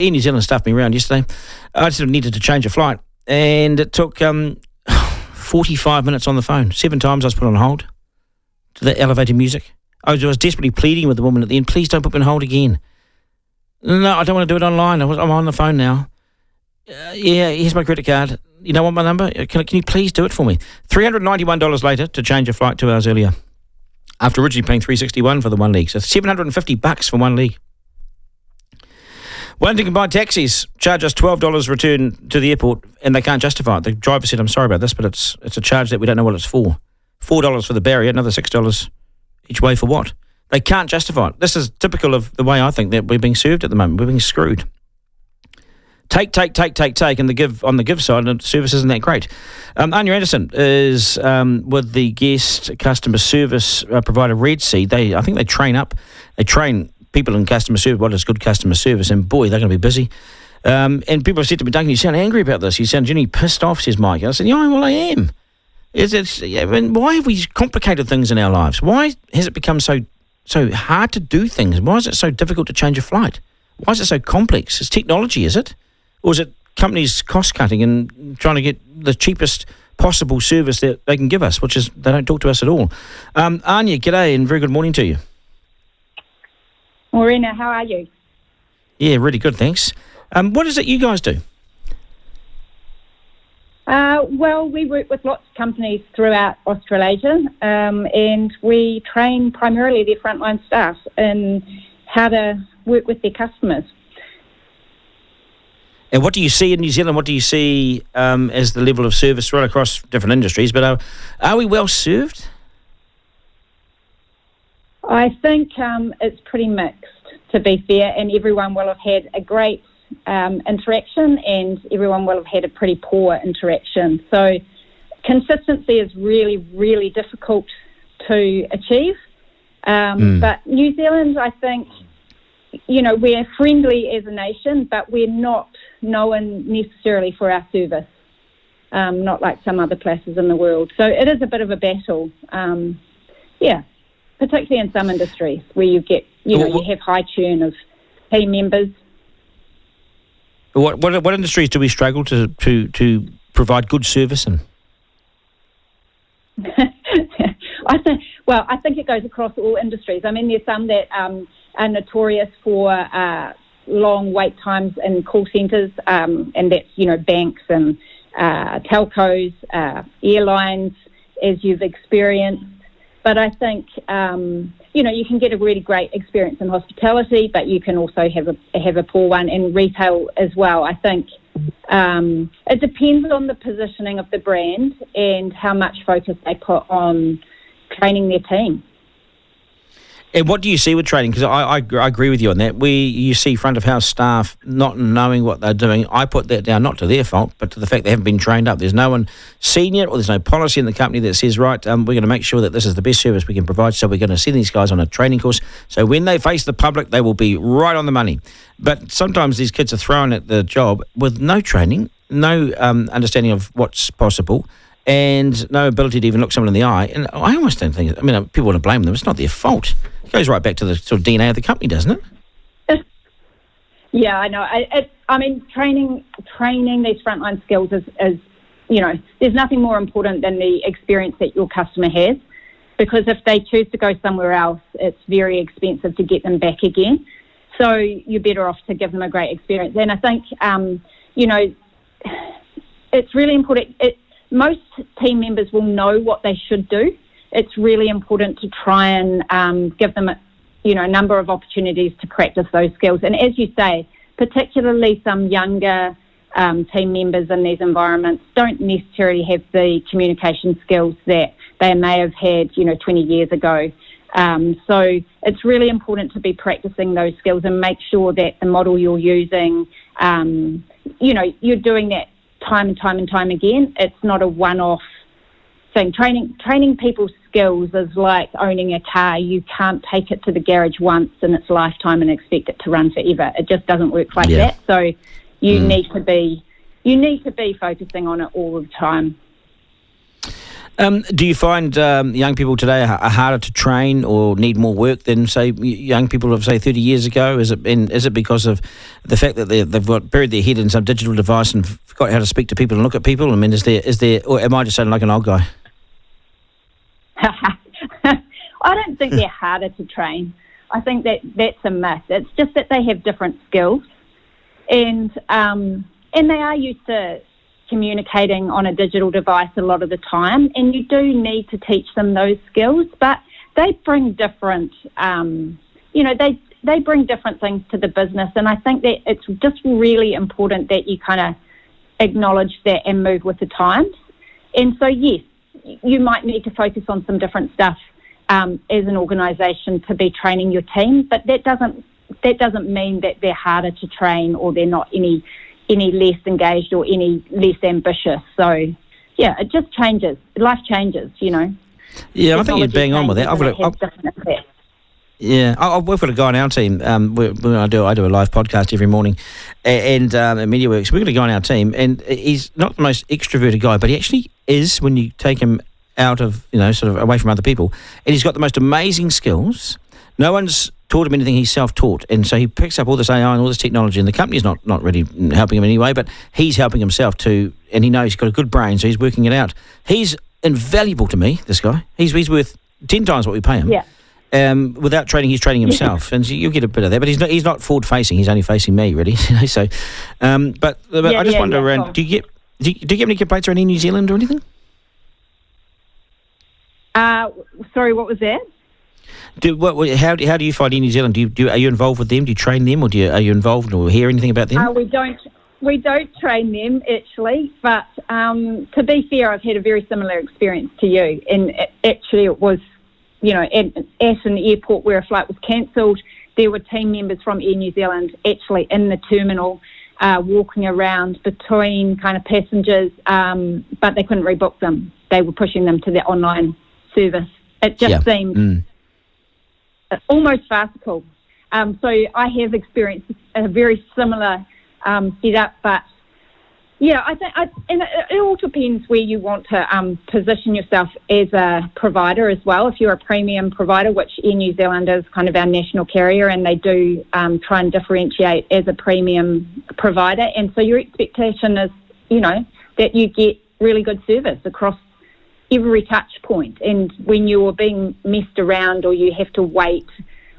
Air New Zealand stuffed me around yesterday. I just needed to change a flight, and it took 45 minutes on the phone. 7 times I was put on hold to the elevator music. I was desperately pleading with the woman at the end, please don't put me on hold again. No, I don't want to do it online. I'm on the phone now. Yeah, here's my credit card. You don't want my number? Can you please do it for me? $391 later to change a flight 2 hours earlier, after originally paying $361 for the one leg. So $750 for one leg. One thing can buy taxis, charge us $12 return to the airport, and they can't justify it. The driver said, I'm sorry about this, but it's a charge that we don't know what it's for. $4 for the barrier, another $6 each way for what? They can't justify it. This is typical of the way I think that we're being served at the moment. We're being screwed. Take, and on the give side, the service isn't that great. Anya Anderson is with the guest customer service provider RedSeed. I think they train people in customer service, what is good customer service, and boy, they're going to be busy. And people have said to me, Duncan, you sound angry about this. You sound genuinely pissed off, says Mike. And I said, yeah, well, I am. Why have we complicated things in our lives? Why has it become so hard to do things? Why is it so difficult to change a flight? Why is it so complex? It's technology, is it? Or is it companies cost-cutting and trying to get the cheapest possible service that they can give us, which is they don't talk to us at all? Anya, g'day and very good morning to you. Morena, how are you? Yeah, really good, thanks. What is it you guys do? Well, we work with lots of companies throughout Australasia, and we train primarily their frontline staff in how to work with their customers. And what do you see in New Zealand? What do you see as the level of service right across different industries? But are we well served? I think it's pretty mixed, to be fair, and everyone will have had a great interaction and everyone will have had a pretty poor interaction. So consistency is really, really difficult to achieve. But New Zealand, I think, we're friendly as a nation, but we're not known necessarily for our service, not like some other places in the world. So it is a bit of a battle, particularly in some industries where you get, you have high churn of team members. What industries do we struggle to provide good service in? I think it goes across all industries. I mean, there's some that are notorious for long wait times in call centres, and that's, banks and telcos, airlines, as you've experienced. But I think, you can get a really great experience in hospitality, but you can also have a poor one in retail as well. I think it depends on the positioning of the brand and how much focus they put on training their team. And what do you see with training? Because I agree with you on that. You see front of house staff not knowing what they're doing. I put that down not to their fault, but to the fact they haven't been trained up. There's no one senior or there's no policy in the company that says, right, we're going to make sure that this is the best service we can provide, so we're going to send these guys on a training course. So when they face the public, they will be right on the money. But sometimes these kids are thrown at the job with no training, no understanding of what's possible, and no ability to even look someone in the eye. And I almost don't think, people want to blame them. It's not their fault. It goes right back to the sort of DNA of the company, doesn't it? Yeah, I know. Training these frontline skills is, there's nothing more important than the experience that your customer has, because if they choose to go somewhere else, it's very expensive to get them back again. So you're better off to give them a great experience. And I think, it's really important. Most team members will know what they should do. It's really important to try and give them a number of opportunities to practice those skills. And as you say, particularly some younger team members in these environments don't necessarily have the communication skills that they may have had, 20 years ago. So it's really important to be practicing those skills and make sure that the model you're using, you're doing that time and time again. It's not a one-off thing. Training people's skills is like owning a car. You can't take it to the garage once in its lifetime and expect it to run forever. It just doesn't work like that. So you need to be focusing on it all the time. Do you find young people today are harder to train or need more work than, say, young people of, say, 30 years ago? Is it because of the fact that they've got buried their head in some digital device and forgot how to speak to people and look at people? I mean, is there, or am I just sounding like an old guy? I don't think they're harder to train. I think that's a myth. It's just that they have different skills, and they are used to communicating on a digital device a lot of the time, and you do need to teach them those skills, but they bring different, they bring different things to the business, and I think that it's just really important that you kind of acknowledge that and move with the times. And so, yes, you might need to focus on some different stuff as an organisation to be training your team, but that doesn't mean that they're harder to train or they're not any less engaged or any less ambitious. So, yeah, it just changes. Life changes, Yeah, technology, I think you're bang on with that. We've got a guy on our team. I do a live podcast every morning, and at MediaWorks, we've got a guy on our team, and he's not the most extroverted guy, but he actually is when you take him out of, sort of away from other people, and he's got the most amazing skills. No one's taught him anything, he's self-taught, and so he picks up all this AI and all this technology, and the company's not really helping him anyway, but he's helping himself too, and he knows he's got a good brain, so he's working it out. He's invaluable to me, this guy. He's worth 10 times what we pay him. Yeah. Without training, he's training himself, and so you get a bit of that, but he's not forward-facing, he's only facing me, really. So, but I just wonder around, cool. Do you get any complaints around in New Zealand or anything? Sorry, what was that? How do you find in New Zealand? Are you involved with them? Do you train them, or are you involved or hear anything about them? We don't train them actually, but to be fair, I've had a very similar experience to you. And it was, at an airport where a flight was cancelled, there were team members from Air New Zealand actually in the terminal, walking around between kind of passengers, but they couldn't rebook them. They were pushing them to the online service. It just seemed almost farcical. So I have experienced a very similar setup, but yeah, I think it all depends where you want to position yourself as a provider as well. If you're a premium provider, which Air New Zealand is kind of our national carrier, and they do try and differentiate as a premium provider, and so your expectation is, that you get really good service across every touch point, and when you're being messed around or you have to wait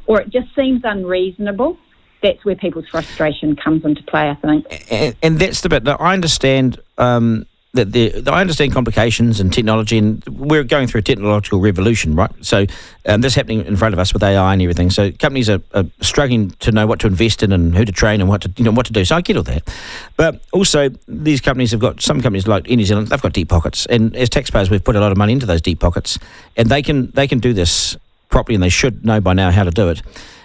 or it just seems unreasonable, that's where people's frustration comes into play, I think. And that's the bit. Now, I understand I understand complications and technology, and we're going through a technological revolution, right? So this is happening in front of us with AI and everything. So companies are struggling to know what to invest in and who to train and what to do. So I get all that. But also, these companies some companies like in New Zealand, they've got deep pockets, and as taxpayers, we've put a lot of money into those deep pockets, and they can do this properly, and they should know by now how to do it.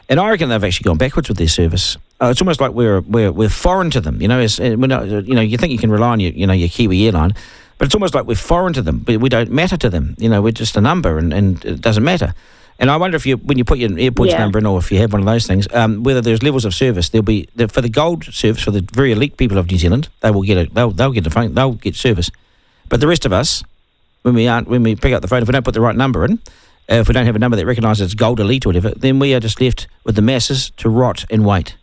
And I reckon they've actually gone backwards with their service. It's almost like we're foreign to them. You think you can rely on your Kiwi airline, but it's almost like we're foreign to them. We don't matter to them. We're just a number, and it doesn't matter. And I wonder if when you put your airport's number in, or if you have one of those things, whether there's levels of service. There'll be for the gold service, for the very elite people of New Zealand, they'll get service. But the rest of us, when we pick up the phone, if we don't put the right number in. If we don't have a number that recognises gold elite or whatever, then we are just left with the masses to rot and wait.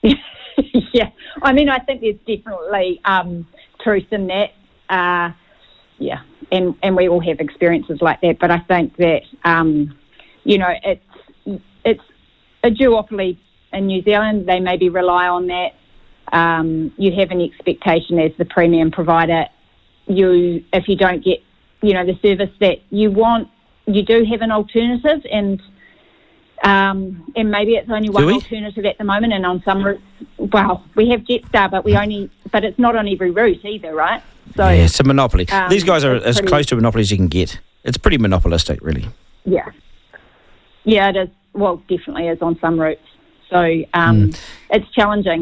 Yeah, I mean, I think there's definitely truth in that. And we all have experiences like that. But I think that it's a duopoly in New Zealand. They maybe rely on that. You have an expectation as the premium provider. If you don't get the service that you want, you do have an alternative, and maybe it's only one alternative at the moment, and on some routes, we have Jetstar, but it's not on every route either, right? So yeah, it's a monopoly. These guys are as close to a monopoly as you can get. It's pretty monopolistic, really. Yeah, it is. Well, definitely is on some routes. So it's challenging.